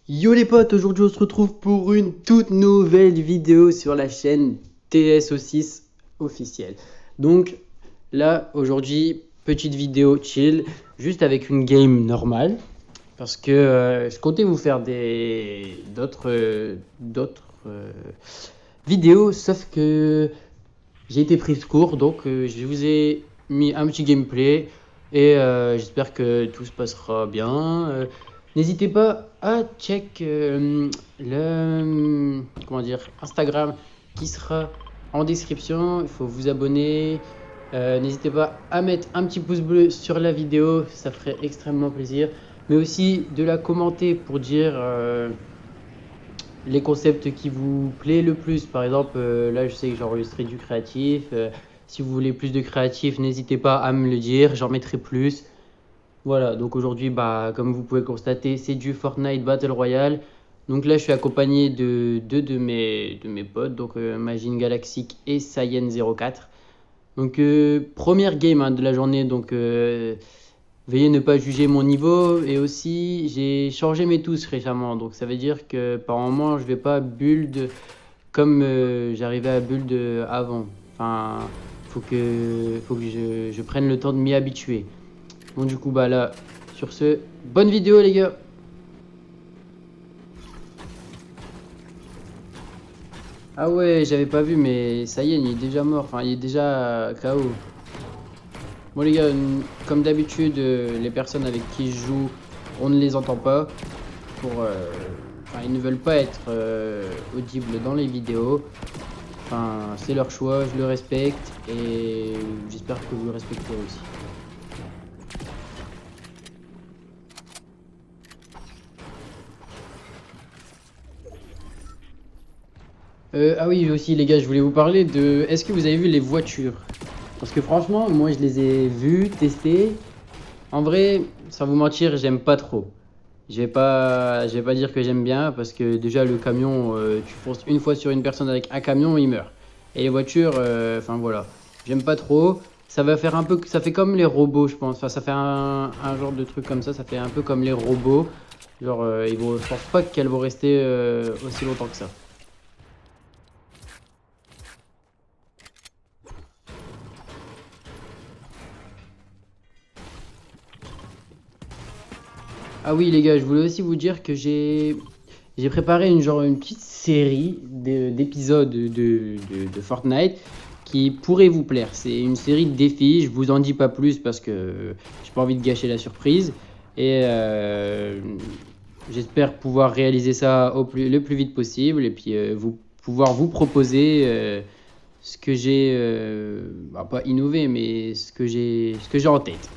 Yo les potes, aujourd'hui on se retrouve pour une toute nouvelle vidéo sur la chaîne TSO6 officielle. Donc là aujourd'hui, petite vidéo chill, juste avec une game normale. Parce que je comptais vous faire d'autres vidéos, sauf que j'ai été pris de court, donc je vous ai mis un petit gameplay et j'espère que tout se passera bien. N'hésitez pas à check le comment dire Instagram qui sera en description. Il faut vous abonner. N'hésitez pas à mettre un petit pouce bleu sur la vidéo, ça ferait extrêmement plaisir. Mais aussi de la commenter pour dire les concepts qui vous plaît le plus. Par exemple, là, je sais que j'ai enregistré du créatif. Si vous voulez plus de créatif, n'hésitez pas à me le dire, j'en mettrai plus. Voilà, donc aujourd'hui, bah, comme vous pouvez constater, c'est du Fortnite Battle Royale. Donc là, je suis accompagné de deux de mes potes, donc Magin Galaxic et Cyan04. Donc, première game hein, de la journée, donc veuillez ne pas juger mon niveau. Et aussi, j'ai changé mes tous récemment, donc ça veut dire que par moment, je vais pas build comme j'arrivais à build avant. Enfin, faut que je prenne le temps de m'y habituer. Bon, du coup, bah là, sur ce, bonne vidéo, les gars. Ah ouais, j'avais pas vu, mais ça y est, il est déjà mort. Enfin, il est déjà KO. Bon les gars, comme d'habitude, les personnes avec qui je joue, on ne les entend pas. Enfin, ils ne veulent pas être audibles dans les vidéos. Enfin, c'est leur choix, je le respecte et j'espère que vous le respecterez aussi. Ah oui, aussi les gars, je voulais vous parler de... Est-ce que vous avez vu les voitures? Parce que franchement, moi je les ai vues, testées. En vrai, sans vous mentir, j'aime pas trop. Je vais pas dire que j'aime bien parce que déjà le camion, tu fonces une fois sur une personne avec un camion, il meurt. Et les voitures, enfin voilà, j'aime pas trop. Ça va faire un peu, ça fait comme les robots, je pense. Enfin, ça fait un genre de truc comme ça fait un peu comme les robots. Genre, je pense pas qu'elles vont rester aussi longtemps que ça. Ah oui les gars, je voulais aussi vous dire que j'ai préparé une petite série d'épisodes de Fortnite qui pourrait vous plaire. C'est une série de défis, je vous en dis pas plus parce que j'ai pas envie de gâcher la surprise et j'espère pouvoir réaliser ça le plus vite possible et puis pouvoir vous proposer ce que j'ai bah, pas innové mais ce que j'ai en tête.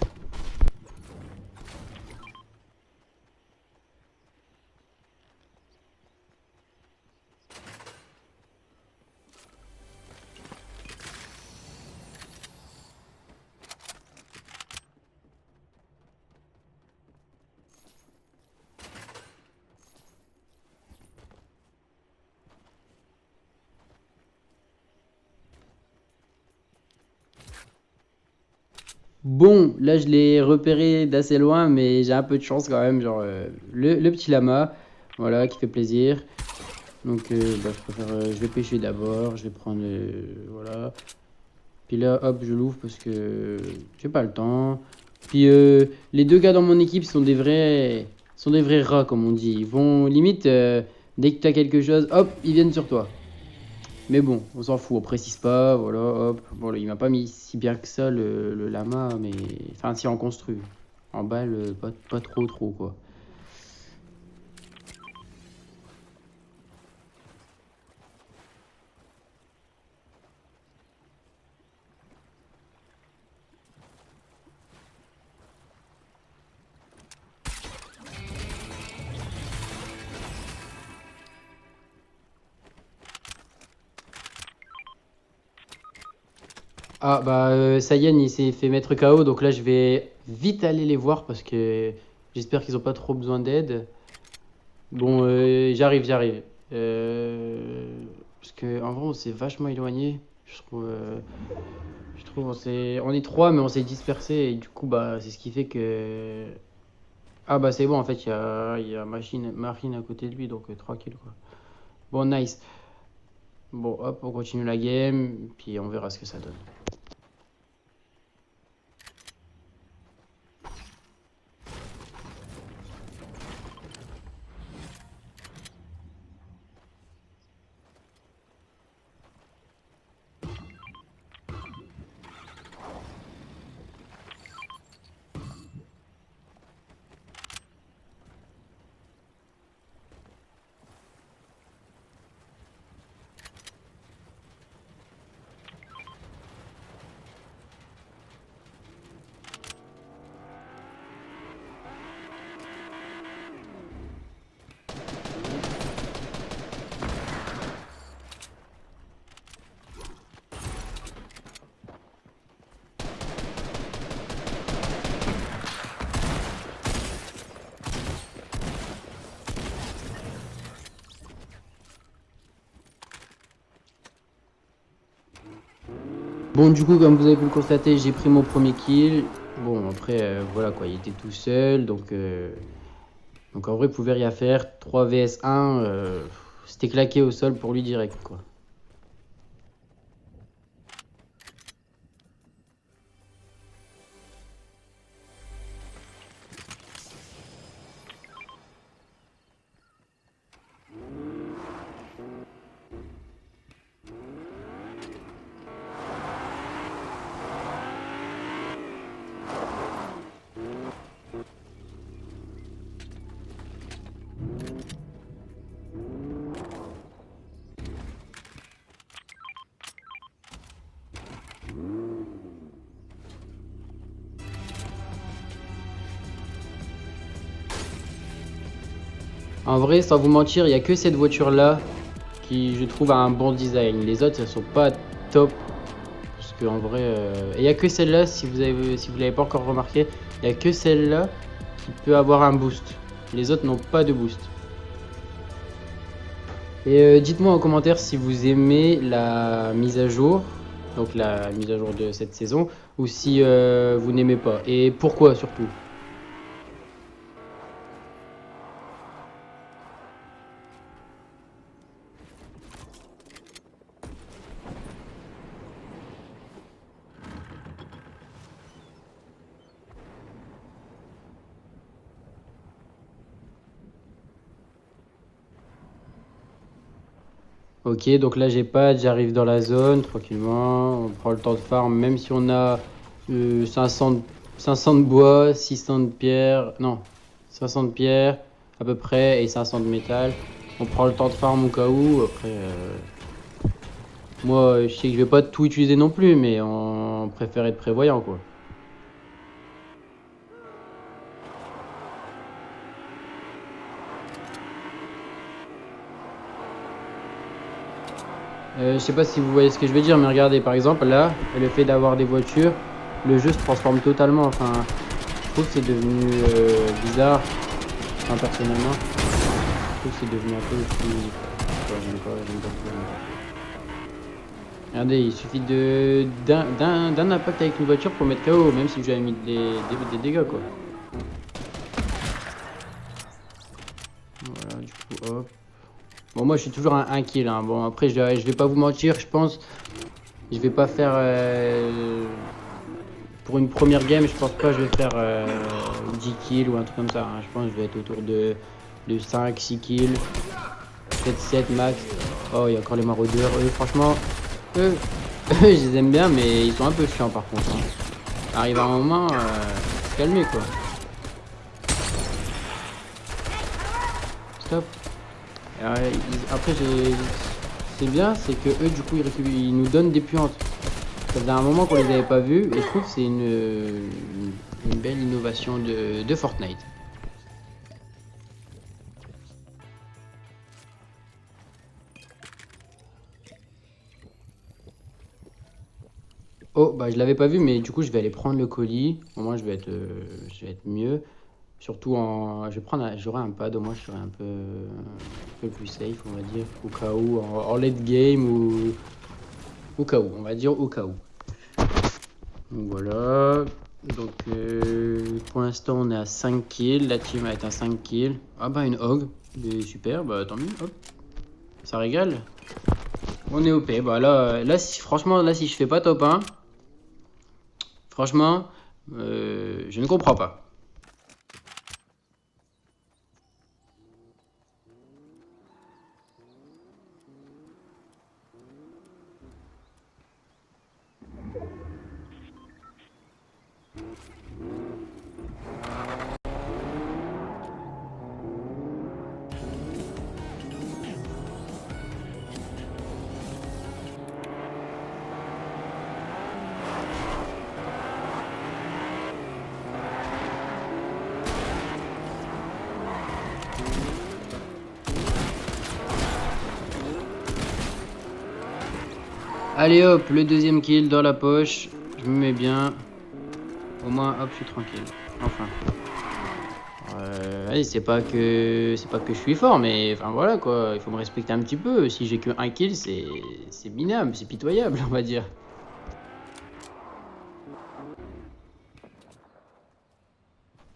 Bon, là je l'ai repéré d'assez loin, mais j'ai un peu de chance quand même. Genre le petit lama, voilà, qui fait plaisir. Donc bah, je vais pêcher d'abord, je vais prendre, voilà. Puis là, hop, je l'ouvre parce que j'ai pas le temps. Puis les deux gars dans mon équipe sont des vrais rats, comme on dit. Ils vont limite, dès que tu as quelque chose, hop, ils viennent sur toi. Mais bon, on s'en fout, on précise pas, voilà, hop. Bon, là, il m'a pas mis si bien que ça le lama, mais. Enfin, si on construit. En balle, pas trop, trop, quoi. Ah, bah, ça y est, il s'est fait mettre KO, donc là, je vais vite aller les voir parce que j'espère qu'ils ont pas trop besoin d'aide. Bon, j'arrive. Parce que en vrai, on s'est vachement éloigné. Je trouve on est trois, mais on s'est dispersé et du coup, bah, c'est ce qui fait que Ah bah c'est bon, en fait, il y a Marine à côté de lui, donc tranquille, quoi. Bon, nice. Bon, hop, on continue la game, puis on verra ce que ça donne. Bon, du coup, comme vous avez pu le constater, j'ai pris mon premier kill. Bon, après, voilà quoi, il était tout seul, donc en vrai, il pouvait rien faire. 3 vs 1, c'était claqué au sol pour lui direct, quoi. En vrai, sans vous mentir, il n'y a que cette voiture-là qui, je trouve, a un bon design. Les autres, elles sont pas top. Parce qu'en vrai, il n'y a que celle-là, si vous l'avez pas encore remarqué, il n'y a que celle-là qui peut avoir un boost. Les autres n'ont pas de boost. Et dites-moi en commentaire si vous aimez la mise à jour, donc la mise à jour de cette saison, ou si vous n'aimez pas. Et pourquoi surtout. Ok, donc là j'ai pas, j'arrive dans la zone tranquillement, on prend le temps de farm, même si on a 500 de bois, 600 de pierre, non, 500 de pierre à peu près et 500 de métal. On prend le temps de farm au cas où, après moi je sais que je vais pas tout utiliser non plus, mais on préfère être prévoyant quoi. Je sais pas si vous voyez ce que je veux dire, mais regardez par exemple là, le fait d'avoir des voitures, le jeu se transforme totalement, enfin je trouve que c'est devenu bizarre, enfin personnellement. Je trouve que c'est devenu un peu fluide. J'aime pas trop. Regardez, il suffit d'un impact avec une voiture pour mettre KO, même si j'avais mis des dégâts quoi. Voilà, du coup, hop. Bon, moi je suis toujours un kill. Hein. Bon, après, je vais pas vous mentir, je pense. Je vais pas faire. Pour une première game, je pense pas que je vais faire 10 kills ou un truc comme ça. Hein. Je pense que je vais être autour de 5, 6 kills. Peut-être 7 max. Oh, il y a encore les maraudeurs. Eux, franchement, eux, je les aime bien, mais ils sont un peu chiants par contre. Hein. Arrive à un moment, se calmer quoi. Stop. Après, c'est bien, c'est que eux, du coup, ils nous donnent des puantes. Ça faisait un moment qu'on les avait pas vus, et je trouve que c'est une belle innovation de Fortnite. Oh, bah je l'avais pas vu, mais du coup, je vais aller prendre le colis. Au moins, je vais être mieux. Surtout j'aurai un pad, au moins, je serai un peu plus safe, on va dire, au cas où, en late game ou au cas où, on va dire au cas où. Donc voilà. Donc pour l'instant on est à 5 kills, la team est à 5 kills. Ah bah une hog, mais super, bah tant mieux, hop, ça régale. On est OP, bah là franchement là si je fais pas top 1, franchement je ne comprends pas. Allez hop, le deuxième kill dans la poche, je me mets bien. Au moins hop, je suis tranquille. Enfin. Allez, c'est pas que je suis fort, mais enfin voilà quoi, il faut me respecter un petit peu. Si j'ai que un kill, c'est minable, c'est pitoyable, on va dire.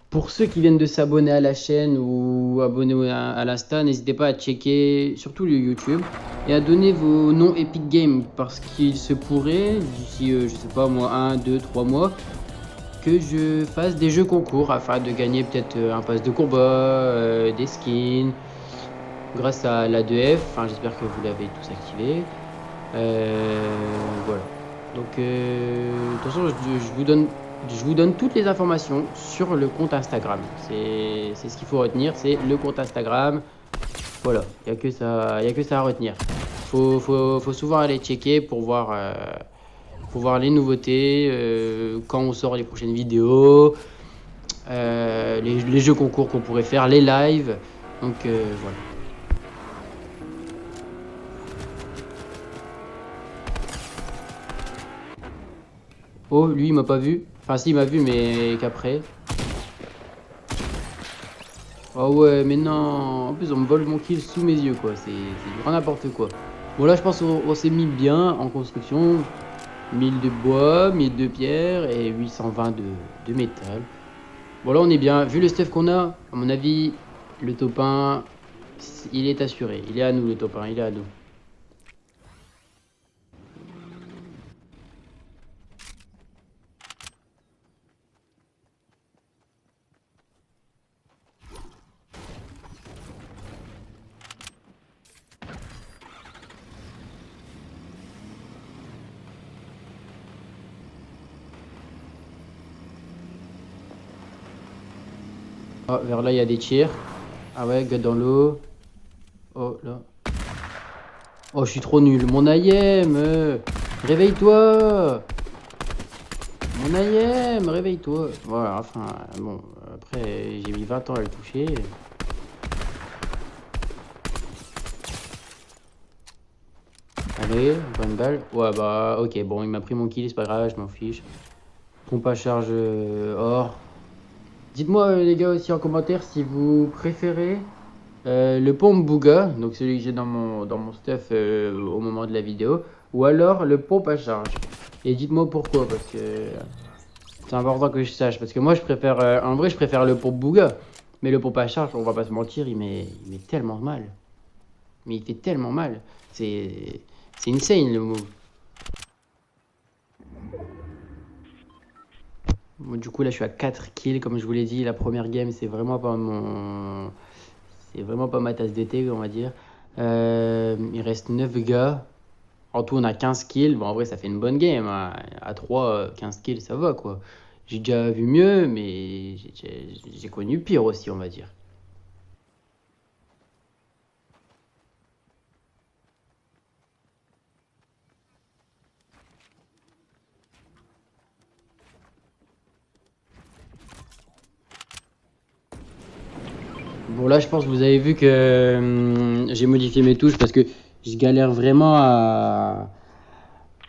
Pour ceux qui viennent de s'abonner à la chaîne ou abonner à l'Insta, n'hésitez pas à checker surtout le YouTube et à donner vos noms Epic Games parce qu'il se pourrait d'ici, je sais pas moi, 1, 2, 3 mois, que je fasse des jeux concours afin de gagner peut-être un pass de combat, des skins, grâce à l'A2F. Enfin, j'espère que vous l'avez tous activé. Voilà. Donc, de toute façon, je vous donne toutes les informations sur le compte Instagram. C'est ce qu'il faut retenir, c'est le compte Instagram. Voilà, il n'y a que ça, y a que ça à retenir. Faut souvent aller checker pour voir les nouveautés, quand on sort les prochaines vidéos, les jeux concours qu'on pourrait faire, les lives. Donc voilà. Oh, lui il m'a pas vu. Enfin si, il m'a vu mais qu'après. Oh ouais, mais non. En plus on me vole mon kill sous mes yeux quoi. C'est du grand n'importe quoi. Bon là je pense qu'on s'est mis bien en construction. 1000 de bois, 1000 de pierre et 820 de métal. Bon là on est bien. Vu le stuff qu'on a, à mon avis, le top 1, il est assuré. Il est à nous le top 1, il est à nous. Oh, vers là il y a des tirs. Ah ouais, gars dans l'eau. Oh là. Oh, je suis trop nul. Mon IM, réveille-toi. Mon IM, réveille-toi. Voilà, enfin, bon, après, j'ai mis 20 ans à le toucher. Allez, bonne balle. Ouais, bah, ok, bon, il m'a pris mon kill, c'est pas grave, je m'en fiche. Pompe à charge or. Dites-moi, les gars, aussi en commentaire si vous préférez le pompe Bouga, donc celui que j'ai dans mon stuff au moment de la vidéo, ou alors le pompe à charge. Et dites-moi pourquoi, parce que c'est important que je sache. Parce que moi, je préfère, en vrai, je préfère le pompe Bouga. Mais le pompe à charge, on va pas se mentir, il met tellement mal. Mais il fait tellement mal. C'est insane le move. Bon, du coup, là, je suis à 4 kills, comme je vous l'ai dit. La première game, c'est vraiment pas ma tasse d'été, on va dire. Il reste 9 gars. En tout, on a 15 kills. Bon, en vrai, ça fait une bonne game, hein. À 3, 15 kills, ça va, quoi. J'ai déjà vu mieux, mais j'ai connu pire aussi, on va dire. Bon, là, je pense que vous avez vu que j'ai modifié mes touches parce que je galère vraiment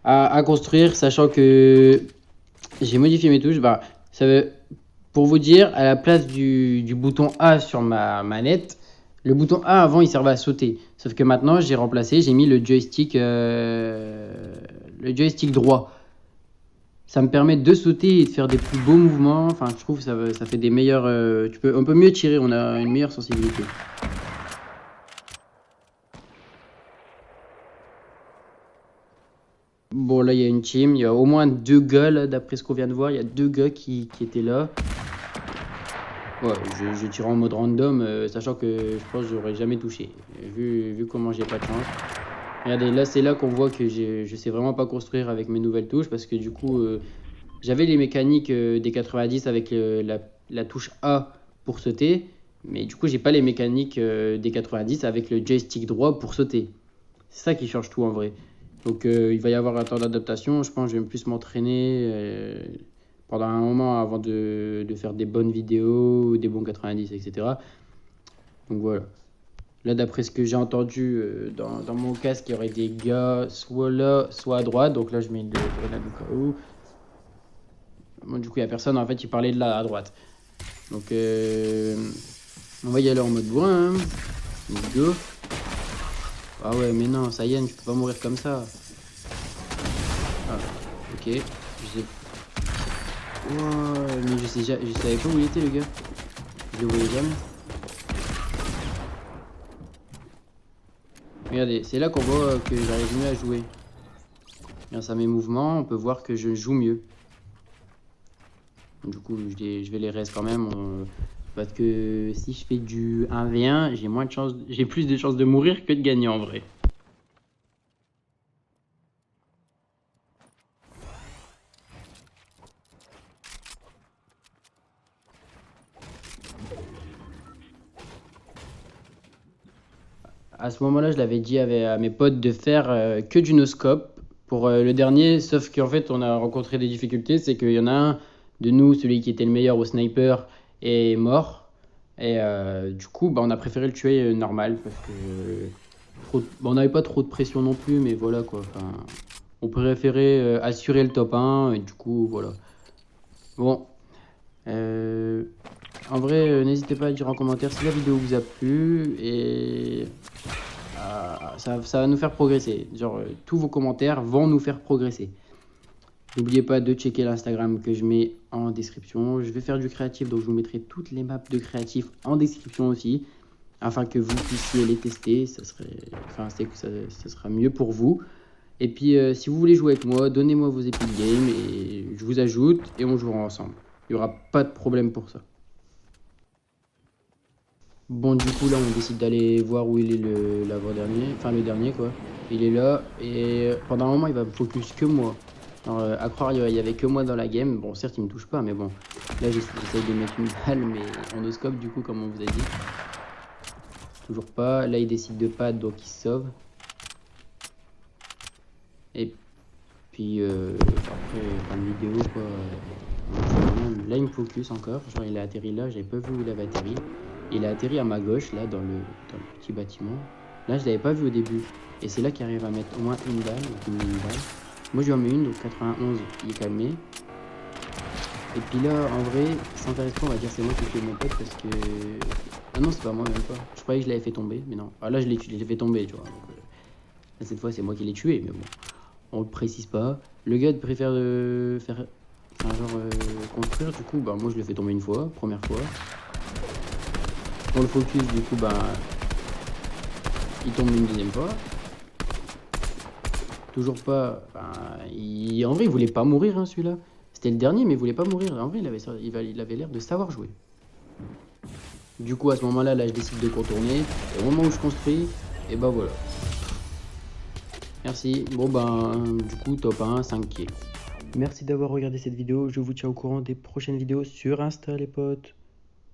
à construire, sachant que j'ai modifié mes touches. Bah, ça veut, pour vous dire, à la place du bouton A sur ma manette, le bouton A avant il servait à sauter. Sauf que maintenant j'ai remplacé, j'ai mis le joystick droit. Ça me permet de sauter et de faire des plus beaux mouvements. Enfin, je trouve que ça fait des meilleurs... on peut mieux tirer, on a une meilleure sensibilité. Bon, là, il y a une team. Il y a au moins 2 gars, là, d'après ce qu'on vient de voir. Il y a 2 gars qui étaient là. Ouais, je tire en mode random, sachant que je pense que j'aurais jamais touché. Vu comment j'ai pas de chance. Regardez, là, c'est là qu'on voit que je sais vraiment pas construire avec mes nouvelles touches. Parce que du coup, j'avais les mécaniques des 90 avec la touche A pour sauter. Mais du coup, j'ai pas les mécaniques des 90 avec le joystick droit pour sauter. C'est ça qui change tout en vrai. Donc il va y avoir un temps d'adaptation. Je pense que je vais plus m'entraîner pendant un moment avant de faire des bonnes vidéos, des bons 90, etc. Donc voilà. Là, d'après ce que j'ai entendu dans mon casque, il y aurait des gars soit là, soit à droite. Donc là, je mets une grenade au cas où. Bon, du coup, il n'y a personne. En fait, il parlait de là à droite. Donc on va y aller en mode bourrin. Hein. Let's go. Ah ouais, mais non, Saiyan, tu peux pas mourir comme ça. Ah, ok. Je sais... Wow, mais je savais pas où il était, le gars. Je le voyais jamais. Regardez, c'est là qu'on voit que j'arrive mieux à jouer. Grâce à mes mouvements, on peut voir que je joue mieux. Du coup, je vais les reste quand même. Parce que si je fais du 1v1, j'ai plus de chances de mourir que de gagner en vrai. À ce moment-là, je l'avais dit à mes potes de faire que du no-scope pour le dernier, sauf qu'en fait, on a rencontré des difficultés. C'est qu'il y en a un de nous, celui qui était le meilleur au sniper, est mort. Et du coup, bah, on a préféré le tuer normal parce que on n'avait pas trop de pression non plus, mais voilà quoi. Enfin, on préférait assurer le top 1 et du coup, voilà. Bon. En vrai, n'hésitez pas à dire en commentaire si la vidéo vous a plu et ça va nous faire progresser. Genre, tous vos commentaires vont nous faire progresser. N'oubliez pas de checker l'Instagram que je mets en description. Je vais faire du créatif, donc je vous mettrai toutes les maps de créatif en description aussi, afin que vous puissiez les tester. Ça sera mieux pour vous. Et puis, si vous voulez jouer avec moi, donnez-moi vos Epic Games et je vous ajoute et on jouera ensemble. Il n'y aura pas de problème pour ça. Bon, du coup, là, on décide d'aller voir où il est l'avant-dernier. Enfin, le dernier, quoi. Il est là. Et pendant un moment, il va me focus que moi. Alors, à croire, il y avait que moi dans la game. Bon, certes, il me touche pas, mais bon. Là, j'essaye de mettre une balle, mais en no-scope, du coup, comme on vous a dit. Toujours pas. Là, il décide de pas, donc il se sauve. Et puis, après, fin de vidéo, quoi. Là, il me focus encore. Genre, il a atterri là. J'avais pas vu où il avait atterri. Il a atterri à ma gauche, là, dans le petit bâtiment. Là, je l'avais pas vu au début. Et c'est là qu'il arrive à mettre au moins une balle. Une balle. Moi, je lui en mets une, donc 91, il est calmé. Et puis là, en vrai, sans faire exprès, on va dire c'est moi qui ai tué mon pote parce que... Ah non, c'est pas moi, même pas. Je croyais que je l'avais fait tomber, mais non. Ah là, je l'ai fait tomber, tu vois. Donc, là, cette fois, c'est moi qui l'ai tué, mais bon. On le précise pas. Le gars préfère faire... Enfin, genre, construire, du coup, bah, moi, je l'ai fait tomber une fois, première fois. Pour le focus, du coup, bah, il tombe une deuxième fois. Toujours pas. Enfin, en vrai, il voulait pas mourir, hein, celui-là. C'était le dernier, mais il voulait pas mourir. En vrai, il avait l'air de savoir jouer. Du coup, à ce moment-là, là, je décide de contourner. Et au moment où je construis, et bah voilà. Merci. Bon, ben, du coup, top 1, 5 kills. Merci d'avoir regardé cette vidéo. Je vous tiens au courant des prochaines vidéos sur Insta, les potes.